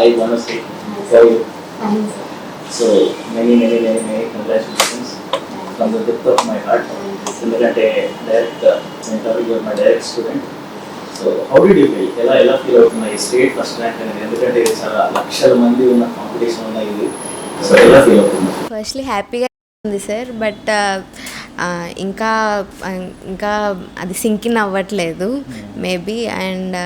I want to say for you. So many congratulations from the depth of my heart. ఎందుకంటే direct you're my direct student. So how did you feel? ఎలా feel అవుతున్నాయి state first rank అనేది? ఎందుకంటే ఇది చాలా లక్షల మంది ఉన్న కాంపిటీషన్ ఉన్న ఇది. సో ఎలా ఫీల్ అవుతుంది? ఫస్ట్లీ హ్యాపీగా ఉంది సార్, బట్ ఇంకా ఇంకా అది సింకిన్ అవ్వట్లేదు మేబీ. అండ్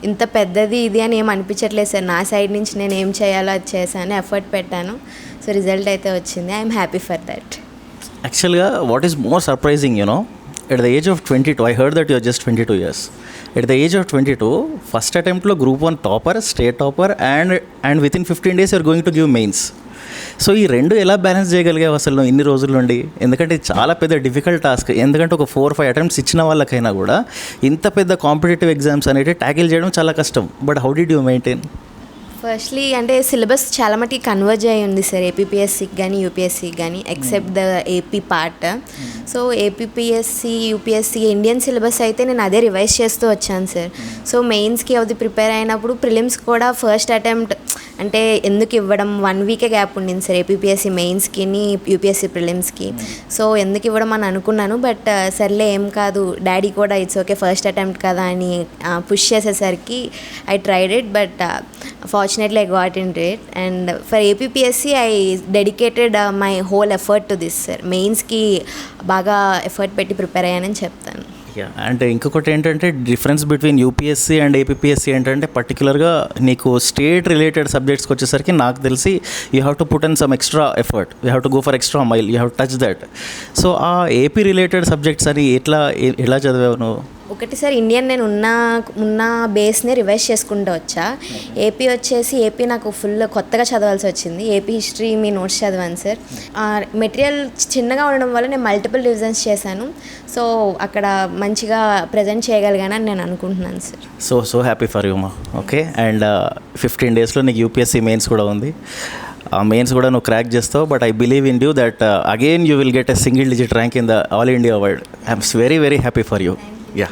ఇంత పెద్దది ఇది అని ఏం అనిపించట్లేదు సార్. నా సైడ్ నుంచి నేను ఏం చేయాలో అది చేశాను, ఎఫర్ట్ పెట్టాను. సో రిజల్ట్ అయితే వచ్చింది. I'm happy for that. Actually, what is more surprising, at the age of 22, I heard that you are just 22 years. At the age of 22, first attempt lo group 1 topper, state topper, and within 15 days you are going to give mains. So ఈ రెండు ఎలా balance చేయగలిగావు అసలు ఇన్ని రోజుల నుండి? ఎందుకంటే చాలా పెద్ద డిఫికల్ట్ టాస్క్. ఎందుకంటే ఒక 4-5 అటెంప్ట్స్ ఇచ్చిన వాళ్ళకైనా కూడా ఇంత పెద్ద కాంపిటేటివ్ ఎగ్జామ్స్ అనేవి ట్యాకిల్ చేయడం చాలా కష్టం. But how did you maintain? Firstly అంటే సిలబస్ చాలా మటుకి కన్వర్జ్ అయ్యి ఉంది సార్, ఏపీపీఎస్సీకి కానీ యూపీఎస్సీకి కానీ, except the AP part. So APPSC UPSC Indian syllabus అయితే నేను అదే రివైజ్ చేస్తూ వచ్చాను సార్. సో మెయిన్స్కి అది ప్రిపేర్ అయినప్పుడు ప్రిలిమ్స్ కూడా ఫస్ట్ అటెంప్ట్ అంటే ఎందుకు ఇవ్వడం, 1 వీకే గ్యాప్ ఉండింది సార్ ఏపీపీఎస్సీ మెయిన్స్కి యూపీఎస్సీ ప్రిలిమ్స్కి. సో ఎందుకు ఇవ్వడం అని అనుకున్నాను. బట్ సర్లే ఏం కాదు, డాడీ కూడా ఇట్స్ ఓకే ఫస్ట్ అటెంప్ట్ కదా అని పుష్ చేసేసరికి I tried it. But fortunately I got into it, and for APPSC I dedicated my whole effort to this sir. Mains ki baga effort petti prepare అయ్యానని చెప్తాను. అంటే ఇంకొకటి ఏంటంటే difference between UPSC and APPSC ఏంటంటే పర్టికులర్గా నీకు state related సబ్జెక్ట్స్కి వచ్చేసరికి నాకు తెలిసి you have to put in some extra effort, you have to go for extra mile, you have touch that. So ఆ ఏపీ రిలేటెడ్ సబ్జెక్ట్స్ అని ఎలా చదివావు నువ్వు? ఒకటి సార్ ఇండియన్ నేను ఉన్న బేస్ని రివైజ్ చేసుకుంటూ వచ్చా. ఏపీ వచ్చేసి ఏపీ నాకు ఫుల్ కొత్తగా చదవాల్సి వచ్చింది. ఏపీ హిస్టరీ మీ నోట్స్ చదివాను సార్. మెటీరియల్ చిన్నగా ఉండడం వల్ల నేను మల్టిపుల్ రివిజన్స్ చేశాను. సో అక్కడ మంచిగా ప్రజెంట్ చేయగలిగానని నేను అనుకుంటున్నాను sir. So happy for you మా. ఓకే, అండ్ 15 డేస్లో నీకు యూపీఎస్సీ మెయిన్స్ కూడా ఉంది. ఆ మెయిన్స్ కూడా నువ్వు క్రాక్ చేస్తావు. But I believe in you that again you will get a single digit rank in the all India world. I'm very happy for you. Yeah.